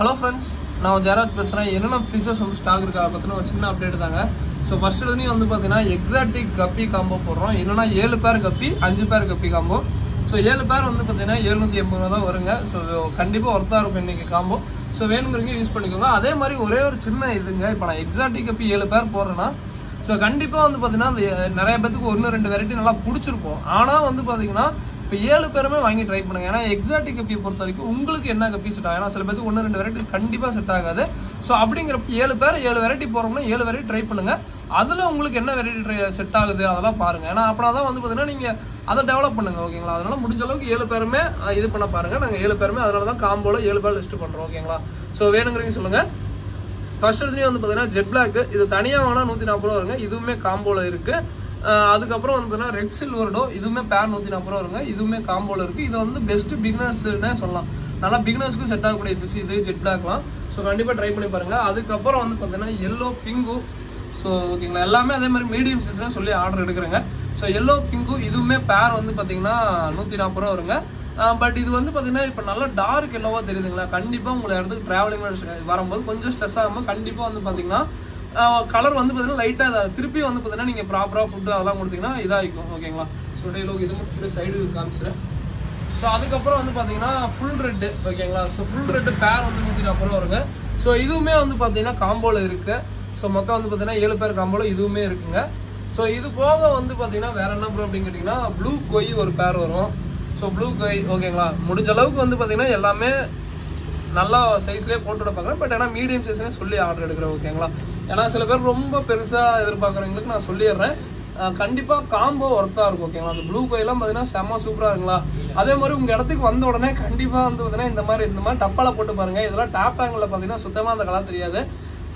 Hello friends, நான் ஜெயராஜ் பேசுறேன். என்னென்ன ஃபிஷஸ் வந்து ஸ்டாக் இருக்கா பத்தின ஒரு சின்ன அப்டேட் தாங்க. ஸோ ஃபர்ஸ்ட் இதுலேயும் வந்து பார்த்தீங்கன்னா எக்ஸாட்டிக் கப்பி காம்போ போடுறோம். இல்லைனா 7 பேர் கப்பி 5 பேர் கப்பி காம்போ. ஸோ 7 பேர் வந்து பார்த்தீங்கன்னா 780 ரூபா தான் வருங்க. ஸோ கண்டிப்பாக ஒர்த்தாக இருக்கும் இன்னைக்கு காம்போ. ஸோ வேணுங்கிறவங்க யூஸ் பண்ணிக்கோங்க. அதே மாதிரி ஒரே ஒரு சின்ன இதுங்க, இப்போ நான் எக்ஸாட்டிக் கப்பி 7 பேர் போடுறேன்னா ஸோ கண்டிப்பாக வந்து பார்த்தீங்கன்னா அந்த நிறைய பேருக்கு 1-2 வெரைட்டி நல்லா பிடிச்சிருக்கும். ஆனால் வந்து பார்த்தீங்கன்னா இப்போ 7 பேருமே வாங்கி ட்ரை பண்ணுங்க. ஏன்னா எக்ஸாட்டிக் கப்பியை பொறுத்த வரைக்கும் உங்களுக்கு என்ன கப்பி செட் ஆகும், ஏன்னா சில பேருக்கு 1-2 வெரைட்டி கண்டிப்பாக செட் ஆகாது. ஸோ அப்படிங்கிறப்ப 7 பேர் 7 வெரைட்டி போகிறோம்னா 7 வெரைட்டி ட்ரை பண்ணுங்க. அதில் உங்களுக்கு என்ன வெரைட்டி செட் ஆகுது அதெல்லாம் பாருங்க. ஏன்னா அப்படின்னா தான் வந்து பார்த்தீங்கன்னா நீங்கள் அதை டெவலப் பண்ணுங்க. ஓகேங்களா? அதனால முடிஞ்ச அளவுக்கு 7 பேருமே இது பண்ண பாருங்க. நாங்கள் 7 பேருமே அதனால தான் காம்போல 7 பேர் லிஸ்ட் பண்ணுறோம். ஓகேங்களா? ஸோ வேணுங்கிறீங்க சொல்லுங்க. ஃபர்ஸ்ட் இதுலேயும் வந்து பார்த்தீங்கன்னா ஜெட் பிளாக் இது தனியாக வேணா 140 ரூபா வருங்க. இதுவுமே காம்போல இருக்கு. அதுக்கப்புறம் வந்து பார்த்தீங்கன்னா ரெட் சில்வர்டோ இதுவுமே பேர் 140 ரூபா வருங்க. இதுவுமே காம்போல இருக்கு. இது வந்து பெஸ்ட் பிகினர்ஸ்னே சொல்லலாம். நல்லா பிகினர்ஸ்க்கு செட் ஆகக்கூடிய ஃபிஷ் இது ஜெட் பிளாக்லாம். ஸோ கண்டிப்பாக ட்ரை பண்ணி பாருங்க. அதுக்கப்புறம் வந்து பார்த்தீங்கன்னா எல்லோ பிங்கு. ஸோ ஓகேங்களா, எல்லாமே அதே மாதிரி மீடியம் சைஸ்லாம் சொல்லி ஆர்டர் எடுக்கிறேங்க. ஸோ எல்லோ பிங்கு இதுவுமே பேர் வந்து பார்த்தீங்கன்னா 140 ரூபா வருங்க. பட் இது வந்து பார்த்தீங்கன்னா இப்போ நல்லா டார்க் எல்லோவாக தெரியுதுங்களா? கண்டிப்பாக உங்களை இடத்துக்கு ட்ராவலிங் வரும்போது கொஞ்சம் ஸ்ட்ரெஸ் ஆகாமல் கண்டிப்பாக வந்து பார்த்தீங்கன்னா கலர் வந்து பார்த்தீங்கன்னா லைட்டாக திருப்பி வந்து பார்த்தீங்கன்னா நீங்கள் ப்ராப்பராக ஃபுட்டு அதெல்லாம் கொடுத்தீங்கன்னா இதாகிக்கும். ஓகேங்களா? ஸோ டெய்லோக்கு இது மட்டும் சைடு காமிச்சிடுறேன். ஸோ அதுக்கப்புறம் வந்து பார்த்தீங்கன்னா ஃபுல் ரெட்டு. ஓகேங்களா? ஸோ ஃபுல் ரெட்டு பேர் வந்து 140 ரூபா வருங்க. ஸோ இதுவுமே வந்து பார்த்தீங்கன்னா காம்போவில் இருக்குது. ஸோ மொத்தம் வந்து பார்த்தீங்கன்னா 7 பேர் காம்போவில் இதுவுமே இருக்குங்க. ஸோ இது போக வந்து பார்த்தீங்கன்னா வேற என்ன ப்ரோ அப்படின்னு கேட்டிங்கன்னா ப்ளூ கொய் ஒரு பேர் வரும். ஸோ ப்ளூ கொய் ஓகேங்களா, முடிஞ்ச அளவுக்கு வந்து பார்த்தீங்கன்னா எல்லாமே நல்லா சைஸ்லேயே போட்டு பார்க்குறேன். பட் ஆனால் மீடியம் சைஸ்லேயே சொல்லி ஆர்டர் எடுக்கிறேன். ஓகேங்களா? ஏன்னா சில பேர் ரொம்ப பெருசாக எதிர்பார்க்குறவங்களுக்கு நான் சொல்லிடுறேன். கண்டிப்பாக காம்போ ஒர்த்தாக இருக்கும். ஓகேங்களா? அந்த ப்ளூ கொய்லாம் பார்த்தீங்கன்னா செம்ம சூப்பராக இருக்குங்களா? அதே மாதிரி உங்கள் இடத்துக்கு வந்த உடனே கண்டிப்பாக வந்து பார்த்தீங்கன்னா இந்த மாதிரி டப்பாவில் போட்டு பாருங்கள். இதெல்லாம் டாப் ஆங்கிளில் பார்த்தீங்கன்னா சுத்தமாக அந்த கலர் தெரியாது.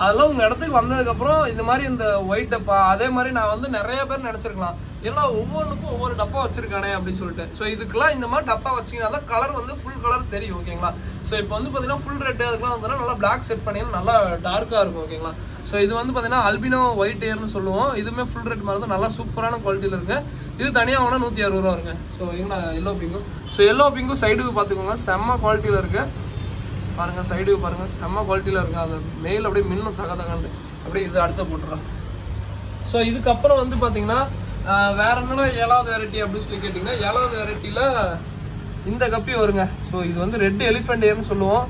அதெல்லாம் உங்கள் இடத்துக்கு வந்ததுக்கப்புறம் இந்த மாதிரி இந்த ஒயிட் டப்பா அதே மாதிரி நான் வந்து நிறைய பேர் நினச்சிருக்கலாம் எல்லாம் ஒவ்வொன்றுக்கும் ஒவ்வொரு டப்பா வச்சிருக்கானே அப்படின்னு சொல்லிட்டு. ஸோ இதுக்கெல்லாம் இந்த மாதிரி டப்பா வச்சிங்கன்னா தான் கலர் வந்து ஃபுல் கலர் தெரியும். ஓகேங்களா? ஸோ இப்போ வந்து பார்த்தீங்கன்னா ஃபுல் ரெட் அதுக்கெல்லாம் வந்து நல்லா பிளாக் செட் பண்ணிங்கன்னா நல்லா டார்க்காக இருக்கும். ஓகேங்களா? ஸோ இது வந்து பார்த்தீங்கன்னா அல்பினோ ஒயிட் ஏர்னு சொல்லுவோம். இதுவுமே ஃபுல் ரெட் மாதிரி தான் நல்லா சூப்பரான குவாலிட்டியில் இருக்குது. இது தனியாக வேணா 160 ரூபா வருங்க. ஸோ எங்கன்னா எல்லோ பிங்கும். ஸோ எல்லோ பிங்கும் சைடுக்கு பார்த்துக்கோங்க செம்ம குவாலிட்டியில் இருக்குது. பாருங்க சைடுக்கு பாருங்க செம்ம குவாலிட்டியில் இருக்கு. அது மெயில் அப்படியே மின்னும் தகதகாண்டு அப்படியே இது அடுத்த போட்டுறோம். ஸோ இதுக்கப்புறம் வந்து பார்த்தீங்கன்னா வேற என்னடா 7வது வெரைட்டி அப்படின்னு சொல்லி கேட்டிங்கன்னா 7வது வெரைட்டியில் இந்த கப்பி வருங்க. ஸோ இது வந்து ரெட் எலிஃபென்ட் ஏர்னு சொல்லுவோம்.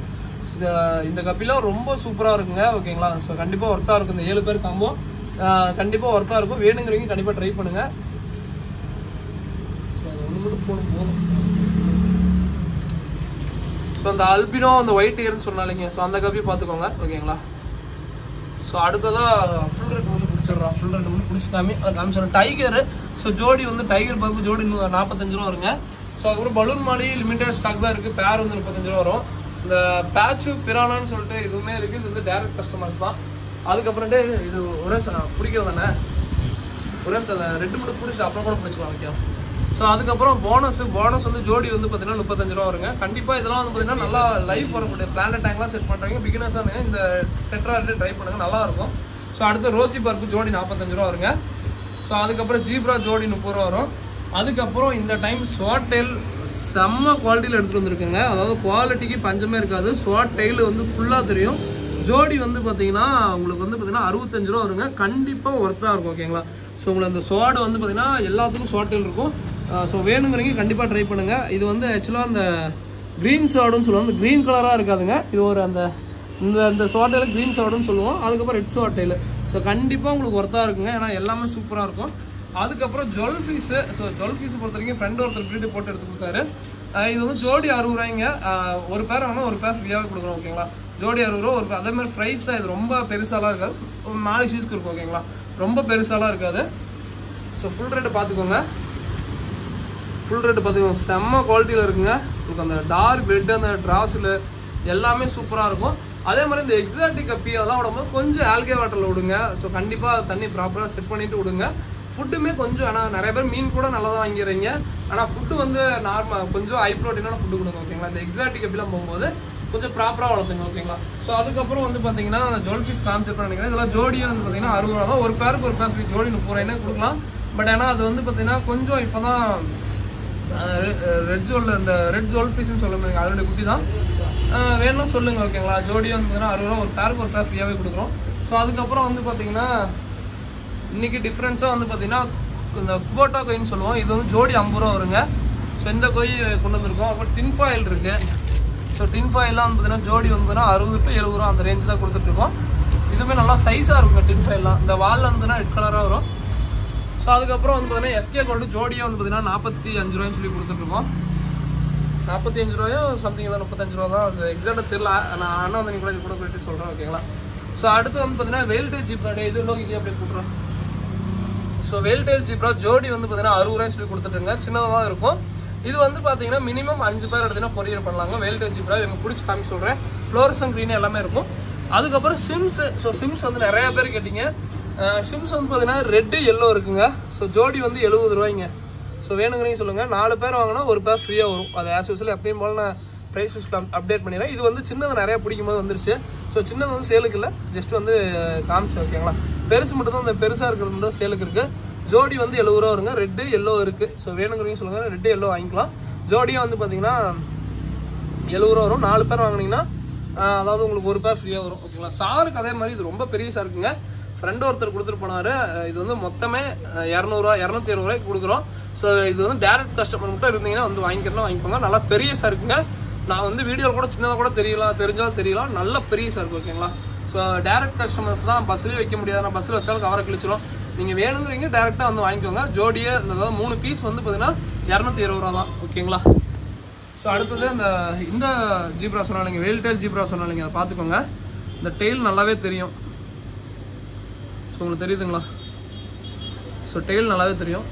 இந்த கப்பிலாம் ரொம்ப சூப்பராக இருக்குங்க. ஓகேங்களா? ஸோ கண்டிப்பாக ஒர்த்தாக இருக்கும். இந்த 7 பேர் காம்போ கண்டிப்பாக ஒர்த்தாக இருக்கும். வேணுங்கிறவங்க கண்டிப்பாக ட்ரை பண்ணுங்க. ஸோ அது ஒன்று மட்டும் போகணும். ஸோ அந்த அல்பினோ அந்த ஒயிட் இயர்னு சொன்னாலிங்க. ஸோ அந்த கப்பி பார்த்துக்கோங்க. ஓகேங்களா? ஸோ அடுத்ததாக ஃபுல் ரெட் மட்டும் பிடிச்சிடுறோம். ஃபுல் ரெட் மட்டும் பிடிச்சிக்காமி அதை காமிச்சிடறோம். டைகரு. ஸோ ஜோடி வந்து டைகர் பார்த்து ஜோடி 45 ரூபா வருங்க. ஸோ அதுக்கப்புறம் பலூன் மாலி லிமிடெட் ஸ்டாக் தான் இருக்குது. பேர் வந்து 35 ரூபா வரும். இந்த பேட்சு பிரானான்னு சொல்லிட்டு இதுவுமே இருக்குது. இது வந்து டேரக்ட் கஸ்டமர்ஸ் தான். அதுக்கப்புறம்ட்டு இது ஒரே பிடிக்கிறது தானே ஒரே ரெட்டு மட்டும் பிடிச்சி அப்புறம் கூட பிடிச்சிக்கலாம். ஓகே? ஸோ அதுக்கப்புறம் போனஸ் வந்து ஜோடி வந்து பார்த்தீங்கன்னா 35 ரூபா வருங்க. கண்டிப்பாக இதெல்லாம் வந்து பார்த்தீங்கன்னா நல்லா லைஃப் வரக்கூடிய பிளானட் டேங்க்லாம் செட் பண்ணுறீங்க பிகினர்ஸாக இந்த டெட்ராய்டு ட்ரை பண்ணுங்க, நல்லாயிருக்கும். ஸோ அடுத்து ரோசி பார்க்கு ஜோடி 45 ரூபா வருங்க. ஸோ அதுக்கப்புறம் ஜீப்ரா ஜோடி 30 ரூபா வரும். அதுக்கப்புறம் இந்த டைம் ஸ்வாட் டெயில் செம்ம குவாலிட்டியில் எடுத்துகிட்டு வந்துருக்குங்க. அதாவது குவாலிட்டிக்கு பஞ்சமே இருக்காது. ஸ்வாட் டெயில் வந்து ஃபுல்லாக தெரியும். ஜோடி வந்து பார்த்தீங்கன்னா உங்களுக்கு வந்து பார்த்தீங்கன்னா 65 ரூபா வருங்க. கண்டிப்பாக ஒர்த்தாக இருக்கும். ஓகேங்களா? ஸோ உங்களுக்கு அந்த ஸ்வாட் வந்து பார்த்தீங்கன்னா எல்லாத்துக்கும் ஸ்வாட் டெயில் இருக்கும். ஸோ வேணுங்கிறீங்க கண்டிப்பாக ட்ரை பண்ணுங்கள். இது வந்து ஆக்சுவலாக அந்த க்ரீன் ஸ்வாடுன்னு சொல்லுவோம். அந்த க்ரீன் கலராக இருக்காதுங்க. இது ஒரு அந்த இந்த ஸ்வாட்டையில் க்ரீன் ஸ்வாடுன்னு சொல்லுவோம். அதுக்கப்புறம் ரெட் ஸ்வாட் டெயில். ஸோ கண்டிப்பாக உங்களுக்கு ஒர்த்தாக இருக்குங்க. ஏன்னா எல்லாமே சூப்பராக இருக்கும். அதுக்கப்புறம் jewel fees. So jewel fees பொறுத்த வரைக்கும் ஃப்ரெண்ட் ஒருத்தர் ப்ரீடு போட்டு எடுத்து கொடுத்தாரு. இது வந்து ஜோடி 60 ரூபாய்ங்க. ஒரு பேர் வேணால் ஒரு பேர் ஃப்ரீயாகவே கொடுக்குறோம். ஓகேங்களா? ஜோடி 60 ரூபா ஒரு பேர். அதே மாதிரி ப்ரைஸ் தான். இது ரொம்ப பெருசாலாம் இருக்காது. 4 சீஸ்க்கு இருக்கும். ஓகேங்களா? ரொம்ப பெருசாலாம் இருக்காது. ஸோ ஃபுல் ரேட்டு பார்த்துக்கோங்க. ஃபுல் ரேட்டு பார்த்துக்கோங்க. செம்ம குவாலிட்டியில் இருக்குங்க. உங்களுக்கு அந்த டார்க் ரெட் அந்த ட்ராஸில் எல்லாமே சூப்பராக இருக்கும். அதே மாதிரி இந்த எக்ஸாட்டிக் கப்பி அதெல்லாம் விடும்போது கொஞ்சம் ஆல்கே வாட்டரில் விடுங்க. ஸோ கண்டிப்பாக தண்ணி ப்ராப்பராக செட் பண்ணிவிட்டு விடுங்க. ஃபுட்டுமே கொஞ்சம் ஆனால் நிறைய பேர் மீன் கூட நல்லா தான் வாங்கிறீங்க. ஆனால் ஃபுட்டு வந்து நார்மல் கொஞ்சம் ஹை ப்ரோட்டீனான ஃபுட்டு கொடுங்க. ஓகேங்களா? இந்த எக்ஸாட்டிக் கப்பிலாம் போகும்போது கொஞ்சம் ப்ராப்பராக வளர்த்துங்க. ஓகேங்களா? ஸோ அதுக்கப்புறம் வந்து பார்த்தீங்கன்னா ஜுவல் ஃபீஸ் கான்செப்ட் நினைக்கிறேன். இதெல்லாம் ஜோடியும் வந்து பார்த்தீங்கன்னா 60 ரூபா தான். ஒரு பேருக்கு ஒரு பேர் ஜோடி 30 ரூபாய்னே கொடுக்கலாம். பட் ஏன்னா அது வந்து பார்த்தீங்கன்னா கொஞ்சம் இப்போ தான் ரெட் ஜோல் இந்த ரெட் ஜோல் ஃபீஸ்ன்னு சொல்ல முடியுங்க. அதோடைய குட்டி தான் வேணும்னா சொல்லுங்க ஓகேங்களா. ஜோடி வந்து பார்த்தீங்கன்னா 60 ரூபா, ஒரு பேருக்கு ஒரு பேர் ஃப்ரீயாகவே கொடுக்குறோம். ஸோ அதுக்கப்புறம் வந்து பார்த்தீங்கன்னா இன்னைக்கு டிஃப்ரென்ஸாக வந்து பார்த்தீங்கன்னா இந்த குபோட்டா கோயின்னு சொல்லுவோம். இது வந்து ஜோடி 50 ரூபா வருங்க. ஸோ இந்த கோய் கொண்டு வந்திருக்கோம். அப்புறம் டின் ஃபாயில் இருக்குது. ஸோ டின் ஃபாயிலாம் வந்து பார்த்தீங்கன்னா ஜோடி வந்து 60 to 70 ரூபா அந்த ரேஞ்சில் தான் கொடுத்துட்ருக்கோம். இதுவுமே நல்லா சைஸாக இருக்குங்க டின் ஃபாயிலாம். இந்த வாலில் வந்து ரெட் கலராக வரும். ஸோ அதுக்கப்புறம் வந்து பார்த்தீங்கன்னா எஸ்கே கோல்டு ஜோடியாக வந்து பார்த்தீங்கன்னா 45 ரூபாய்ன்னு சொல்லி கொடுத்துட்ருக்கோம். 45 ரூபாயோ சம்திங் தான், 35 ரூபா தான். அது எக்ஸாக்டாக தெரியல. நான் அண்ணா வந்து நீங்கள் கூட கேட்டு சொல்கிறேன் ஓகேங்களா. ஸோ அடுத்து வந்து பார்த்தீங்கன்னா வெயில்டேஜ் ஜீப்ரா இது இதே அப்படியே கூட்டுறோம். ஸோ வெயில்டேஜ் ஜீப்ரா ஜோடி வந்து பார்த்தீங்கன்னா 60 ரூபாய் சொல்லி கொடுத்துட்டுருங்க. சின்னதாக இருக்கும். இது வந்து பார்த்தீங்கன்னா மினிமம் 5 பேர் எடுத்தீங்கன்னா கொரியர் பண்ணலாங்க. வெயில்டேஜ் ஜீப்ரா எனக்கு பிடிச்சி காமி சொல்கிறேன். ஃப்ளோரசன் க்ரீன் எல்லாமே இருக்கும். அதுக்கப்புறம் சிம்ஸ். ஸோ சிம்ஸ் வந்து நிறையா பேர் கேட்டிங்க. சிம்ஸ் வந்து பார்த்தீங்கன்னா ரெட்டு எல்லோ இருக்குங்க. ஸோ ஜோடி வந்து 70 ரூபாய்ங்க. ஸோ வேணுங்கிறீங்க சொல்லுங்கள். 4 பேர் வாங்கினா ஒரு பேர் ஃப்ரீயாக வரும். அது ஆஸ் யூஸ்வல் எப்பயும் போல் நான் ப்ரைஸ் அப்டேட் பண்ணிடுறேன். இது வந்து சின்னது நிறையா பிடிக்கும் போது வந்துருச்சு. ஸோ சின்னது வந்து சேலுக்கு இல்லை, ஜஸ்ட் வந்து காமிச்சு ஓகேங்களா. பெருசு மட்டும் தான் இந்த பெருசாக இருக்கிறது தான் சேலுக்கு இருக்குது. ஜோடி வந்து 70 ரூபா வருங்க. ரெட்டு எல்லோ இருக்குது. ஸோ வேணுங்கிறீங்க சொல்லுங்கள். ரெட்டு எல்லோ வாங்கிக்கலாம். ஜோடியாக வந்து பார்த்தீங்கன்னா 70 ரூபா வரும். 4 பேர் வாங்கினீங்கன்னா அதாவது உங்களுக்கு ஒரு பேர் ஃப்ரீயாக வரும் ஓகேங்களா. சாருக்கு அதே மாதிரி இது ரொம்ப பெரிய சாருக்குங்க. ஃப்ரெண்டு ஒருத்தர் கொடுத்துட்டு போனார். இது வந்து மொத்தமே 200 ரூபா 220 ரூபாய்க்கு கொடுக்குறோம். ஸோ இது வந்து டேரக்ட் கஸ்டமர் மட்டும் இருந்தீங்கன்னா வந்து வாங்கிக்கலாம் வாங்கிக்கோங்க. நல்லா பெரிய சாருக்குங்க. நான் வந்து வீடியோவில் கூட சின்னதாக கூட தெரிஞ்சாலும் தெரியலாம். நல்ல பெரிய சாருக்கு ஓகேங்களா. ஸோ டேரக்ட் கஸ்டமர்ஸ் தான் பஸ்லேயே வைக்க முடியாது. நான் பஸ்ஸில் வச்சாலும் கவரை கிழிச்சிடும். நீங்கள் வேணுங்கிறீங்க டேரெக்டாக வந்து வாங்கிக்கோங்க. ஜோடியே அதாவது 3 பீஸ் வந்து பார்த்தீங்கன்னா 220 ரூபா தான் ஓகேங்களா. ஸோ அடுத்தது இந்த ஜீப்ரா சொன்னாலிங்க, வெயில்டேல் ஜீப்ரா சொன்னாலிங்க, அதை பார்த்துக்கோங்க. இந்த டெயில் நல்லாவே தெரியும். ஸோ உங்களுக்கு தெரியுதுங்களா. ஸோ டெயில் நல்லாவே தெரியும்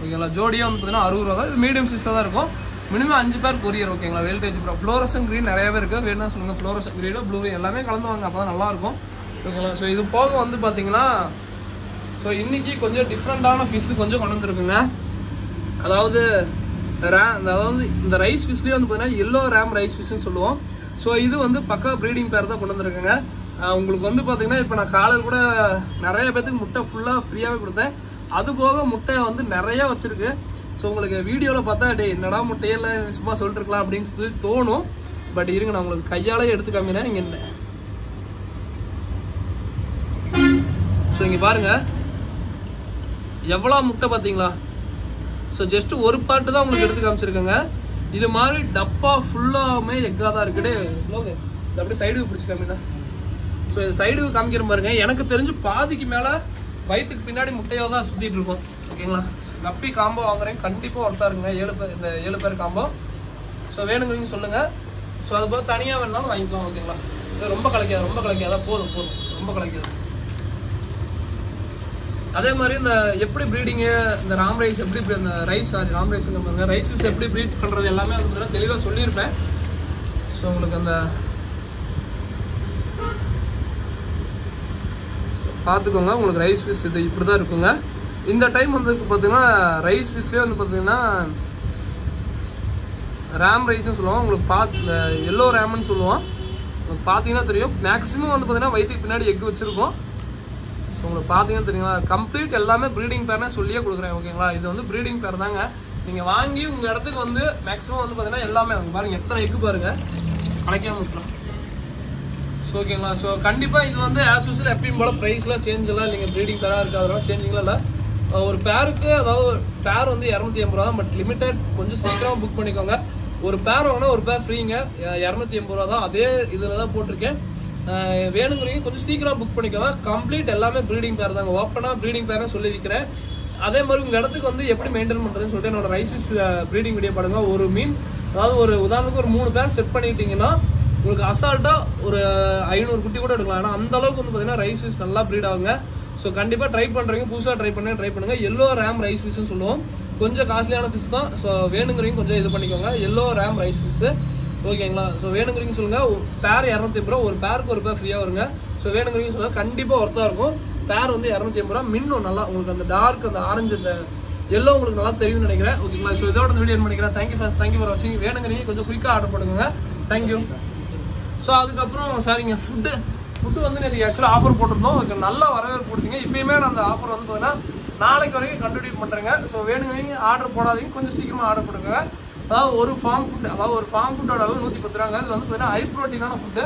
ஓகேங்களா. ஜோடியாக வந்து பார்த்தீங்கன்னா 60 ரூபா தான். இது மீடியம் சைஸாக தான் இருக்கும். மினிமம் 5 பேர் கொரியர் ஓகேங்களா. வெயில்டேஜ் ஜீப்ரா ஃப்ளோரசன் க்ரீன் நிறையவே இருக்குது. வேணும்னா சொல்லுங்கள். ஃப்ளோரசன் க்ரீனோ ப்ளூ எல்லாமே கலந்து வாங்க, அப்போ தான் நல்லாயிருக்கும் ஓகேங்களா. ஸோ இது போக வந்து பார்த்தீங்கன்னா ஸோ இன்றைக்கி கொஞ்சம் டிஃப்ரெண்ட்டான ஃபிஷ்ஷு கொஞ்சம் கொண்டு வந்துருக்குங்க. அதாவது இந்த ரைஸ் ஃபிஷ்லேயே வந்து பார்த்தீங்கன்னா எல்லோ ரேம் ரைஸ் ஃபிஷ்ஷுன்னு சொல்லுவோம். ஸோ இது வந்து பக்கா ப்ரீடிங் பேர் தான் கொண்டு வந்துருக்குங்க. உங்களுக்கு வந்து பார்த்தீங்கன்னா இப்போ நான் காலையில் கூட நிறைய பேத்துக்கு முட்டை ஃபுல்லாக ஃப்ரீயாகவே கொடுத்தேன். அது போக முட்டை வந்து நிறையா வச்சுருக்கு. ஸோ உங்களுக்கு வீடியோவில் பார்த்தா என்னடா முட்டையில் சும்மா சொல்லிட்டுருக்கலாம் அப்படின்னு சொல்லி தோணும். பட் இருங்க, நான் உங்களுக்கு கையாலே எடுத்து காமிக்கிறேன். இங்கே என்ன ஸோ இங்கே பாருங்கள் எவ்வளோ முட்டை பார்த்தீங்களா. ஸோ ஜஸ்ட் ஒரு பார்ட்டு தான் உங்களுக்கு எடுத்து காமிச்சிருக்கேங்க. இது மாதிரி டப்பா ஃபுல்லாமே எக்காக தான் இருக்குது. இது அப்படியே சைடுக்கு பிடிச்சி காமிங்க. ஸோ இது சைடுக்கு காமிக்கிற பாருங்க. எனக்கு தெரிஞ்சு பாதிக்கு மேலே வயிற்றுக்கு பின்னாடி முட்டையாக தான் சுற்றிட்டு இருக்கும் ஓகேங்களா. கப்பி காம்போ வாங்குறேன், கண்டிப்பாக ஒருத்தா இருக்குங்க. 7 பேர் காம்போ. ஸோ வேணுங்கிறீங்க சொல்லுங்கள். ஸோ அது போக தனியாக வேணாலும் வாங்கிக்கலாம் ஓகேங்களா. இது ரொம்ப கலைக்காது போதும் ரொம்ப கலைக்காது. அதே மாதிரி இந்த எப்படி ப்ரீடிங்கு, இந்த ராம் ரைஸ் எப்படி இந்த ராம் ரைஸுங்க ரைஸ் எப்படி ப்ரீட் பண்ணுறது எல்லாமே வந்து தெளிவாக சொல்லியிருப்பேன். ஸோ உங்களுக்கு அந்த பார்த்துக்கோங்க. உங்களுக்கு ரைஸ் ஃபிஷ் இது இப்படி தான் இருக்குங்க. இந்த டைம் வந்து பார்த்தீங்கன்னா ரைஸ் ஃபிஷ்லேயே வந்து பார்த்தீங்கன்னா ரேம் ரைஸ்னு சொல்லுவோம். உங்களுக்கு இந்த எல்லோ ரேம்னு சொல்லுவோம். உங்களுக்கு பார்த்தீங்கன்னா தெரியும். மேக்ஸிமம் வந்து பார்த்தீங்கன்னா வயிற்றுக்கு பின்னாடி எக் வச்சுருக்கோம். ஸோ உங்களுக்கு பார்த்தீங்கன்னா தெரியுங்களா. கம்ப்ளீட் எல்லாமே ப்ரீடிங் பேர்னே சொல்லியே கொடுக்குறேன் ஓகேங்களா. இது வந்து ப்ரீடிங் பேர் தாங்க. நீங்கள் வாங்கி உங்கள் இடத்துக்கு வந்து மேக்ஸிமம் வந்து பார்த்தீங்கன்னா எல்லாமே பாருங்கள் எத்தனை எக்கு பாருங்கள், கலைக்காமல் இருக்கலாம். ஸோ ஓகேங்களா. ஸோ கண்டிப்பாக இது வந்து ஆஸ் யூஸ்வல் எப்பயும் போல் ப்ரைஸ்லாம் சேஞ்ச் இல்லை இல்லைங்க. ப்ரீடிங் பேராக இருக்குது, அதெல்லாம் சேஞ்சிங்லாம் இல்லை. ஒரு பேருக்கு அதாவது பேர் வந்து 280 ரூபா தான். பட் லிமிட்டட், கொஞ்சம் சீக்கிரமாக புக் பண்ணிக்கோங்க. ஒரு பேர் வாங்கினா ஒரு பேர் ஃப்ரீங்க. 280 ரூபா தான். அதே இதில் தான் போட்டிருக்கேன். வேணுங்கிறீங்க கொஞ்சம் சீக்கிரம் புக் பண்ணிக்கோங்க. கம்ப்ளீட் எல்லாமே ப்ரீடிங் பேர் தாங்க. ஓப்பனாக ப்ரீடிங் பேர்னு சொல்லி விற்கிறேன். அதே மாதிரி உங்கள் இடத்துக்கு வந்து எப்படி மெயின்டைன் பண்ணுறதுன்னு சொல்லிட்டு என்னோட ரைஸஸ் ப்ரீடிங் வீடியோ பாருங்க. ஒரு மீன் அதாவது ஒரு உதாரணத்துக்கு ஒரு 3 பேர் செட் பண்ணிக்கிட்டிங்கன்னா உங்களுக்கு அசால்ட்டாக ஒரு 500 குட்டி கூட எடுக்கலாம். ஏன்னா அந்த அளவுக்கு வந்து பார்த்தீங்கன்னா ரைஸ் ஃபிஷ் நல்லா ப்ரீட் ஆகுங்க. ஸோ கண்டிப்பாக ட்ரை பண்ணுறீங்க, புதுசாக ட்ரை பண்ணுங்க. எல்லோ ரேம் ரைஸ் ஃபிஷ்னு சொல்லுவோம். கொஞ்சம் காஸ்ட்லியான ஃபிஷ் தான். ஸோ வேணுங்கிறீங்க கொஞ்சம் இது பண்ணிக்கோங்க. எல்லோ ரேம் ரைஸ் ஃபிஷ்ஷு ஓகேங்களா. ஸோ வேணுங்கிறீங்க சொல்லுங்கள். பேர் 280 ரூபா. ஒரு பேருக்கு ஒரு பேர் ஃப்ரீயாக வருங்க. ஸோ வேணுங்கிறீங்க சொல்லுங்கள். கண்டிப்பாக ஒர்த்தாக இருக்கும். பேர் வந்து 280 ரூபா. மின்னும் நல்லா உங்களுக்கு அந்த டார்க் அந்த ஆரஞ்சு அந்த எல்லோ உங்களுக்கு நல்லா தெரியும்னு நினைக்கிறேன் ஓகேங்களா. ஸோ இதோட இந்த வீடியோ பண்ணிக்கிறேன். தேங்க்யூ ஃபார் வாட்சிங். வேணுங்கிறீங்க கொஞ்சம் குயிக்காக ஆர்டர் பண்ணுங்க. தேங்க்யூ. ஸோ அதுக்கப்புறம் சரிங்க, ஃபுட்டு வந்து நேற்று ஆக்சுவலாக ஆஃபர் போட்டிருந்தோம். அதுக்கு நல்ல வரவேற்பு கொடுத்தீங்க. இப்பயுமே நான் அந்த ஆஃபர் வந்து பார்த்தீங்கன்னா நாளைக்கு வரைக்கும் கண்டினியூ பண்ணுறேங்க. ஸோ வேணுங்கிறீங்க ஆர்டர் போடாதீங்க, கொஞ்சம் சீக்கிரமாக ஆர்டர் பண்ணுங்க. அதாவது ஒரு ஃபார்ம் ஃபுட்டோட அளவு 110 ரூபாங்க. இது வந்து பார்த்தீங்கன்னா ஹை ப்ரோட்டீனான ஃபுட்டு,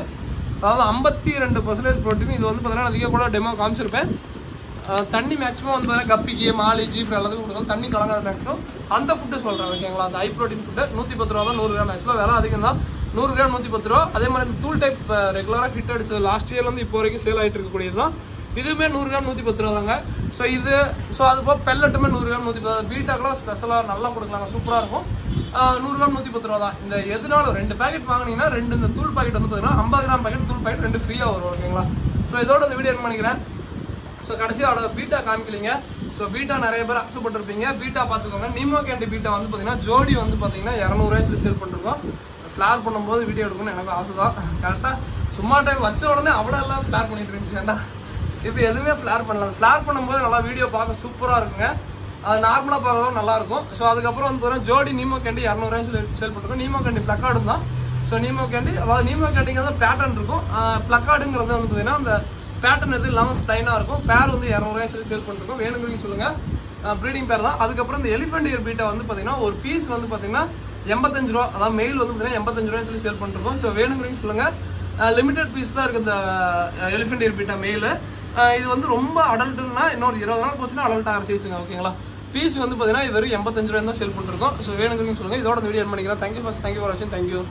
அதாவது 52% ப்ரோட்டீன். இது வந்து பார்த்தீங்கன்னா அதிக கூட டெமோ காமிச்சிருப்பேன். தண்ணி மேக்ஸிமம் வந்து பார்த்தீங்கன்னா கப்பிக்கு மாலி ஜீப் எல்லாத்துக்கும் கொடுக்கும், தண்ணி கலங்காத மேக்ஸிமம் அந்த ஃபுட்டு சொல்கிறேன் ஓகேங்களா. அந்த ஹை ப்ரோட்டீன் ஃபுட்டு 110 ரூபா தான், 100 கிராம். ஆக்சுவலாக விலை அதிகம் தான், 100 கிராம் 110 ரூபா. அதே மாதிரி இந்த தூள் டைப் ரெகுலராக ஹிட் அடிச்சது லாஸ்ட் இயர்லேருந்து இப்போ வரைக்கும் சேல் ஆகிட்டு இருக்கக்கூடியது தான். இதுவுமே 100 கிராம் 110 ரூபா தாங்க. ஸோ அது போக பெல்லட்டுமே 100 கிராம் 110 பீட்டாக்கெல்லாம் ஸ்பெஷலாக நல்லா கொடுக்கலாங்க, சூப்பராக இருக்கும். 100 கிராம் 110 ரூபா தான். இந்த எதுனாலும் 2 பேக்கெட் வாங்கினீங்கன்னா 2 இந்த தூள் பாக்கெட் வந்து பார்த்தீங்கன்னா 50 கிராம் பாக்கெட் தூள் பாக்கெட் 2 ஃப்ரீயாக வரும் ஓகேங்களா. ஸோ இதோட இந்த வீடியோ என்ன பண்ணிக்கிறேன். ஸோ கடைசியாக அவரோட பீட்டா காமிக்கலிங்க. ஸோ பீட்டா நிறைய பேர் ஆசைப்பட்டிருப்பீங்க, பீட்டா பார்த்துக்கோங்க. நீமோ கேண்டி பீட்டா வந்து பார்த்தீங்கன்னா ஜோடி வந்து பார்த்தீங்கன்னா 200 ரூபாய் சேல் பண்ணிருக்கோம். ஃப்ளார் பண்ணும்போது வீடியோ எடுக்கணும்னு எனக்கு ஆசை தான். கரெக்டாக சும்மா டைம் வச்ச உடனே அவ்வளோ எல்லாம் ஃப்ளார் பண்ணிட்டு இருந்துச்சு வேண்டாம். இப்போ எதுவுமே ஃப்ளார் பண்ணலாம். ஃப்ளார் பண்ணும்போது நல்லா வீடியோ பார்க்க சூப்பராக இருக்குங்க, அது நார்மலாக பார்க்கறதும் நல்லாயிருக்கும். ஸோ அதுக்கப்புறம் வந்து பார்த்தீங்கன்னா ஜோடி நீமோ கேண்டி 200 ரூபாய் சேல் பண்ணிருக்கோம். நீமோ கேண்டி ப்ளக்கார்டு தான். ஸோ நீமோ கேண்டி அதாவது நீமோ கேண்டிங்கிறது பேட்டர்ன் இருக்கும், ப்ளக்கார்டுங்கிறது வந்து பார்த்தீங்கன்னா அந்த பேட்டர்ன் எதுவும் இல்லாமல் ப்ளைனாக இருக்கும். பேர் வந்து 200 ரூபாய் சேல் பண்ணிருக்கோம். வேணுங்கிறீங்க சொல்லுங்கள், ப்ரீடிங் பேர் தான். அதுக்கப்புறம் இந்த எலிஃபென்ட் இயர் பீட்டா வந்து பார்த்தீங்கன்னா ஒரு பீஸ் வந்து பார்த்தீங்கன்னா 85 ரூபா, அதாவது மெயில் வந்து பார்த்தீங்கன்னா 85 ரூபாய் சேல் பண்ணிருக்கோம். ஸோ வேணுங்கிறீங்க சொல்லுங்கள். லிமிடெட் பீஸ் தான் இருக்குது இந்த எலிஃபென்ட் இயர் பீட்டா மெயில். இது வந்து ரொம்ப அடல்ட்டுன்னா இன்னொரு 20 நாள் போச்சுன்னா அடல்ட் ஆகிற சைஸுங்க ஓகேங்களா. பீஸ் வந்து பார்த்தீங்கன்னா வெறும் 85 ரூபாய் தான் சேல் பண்ணிருக்கோம். ஸோ வேணுங்கிறீங்க சொல்லுங்கள். இதோட வீடியோ பண்ணிக்கிறேன். தேங்க்யூ ஃபார் வாட்சிங். தேங்க்யூ.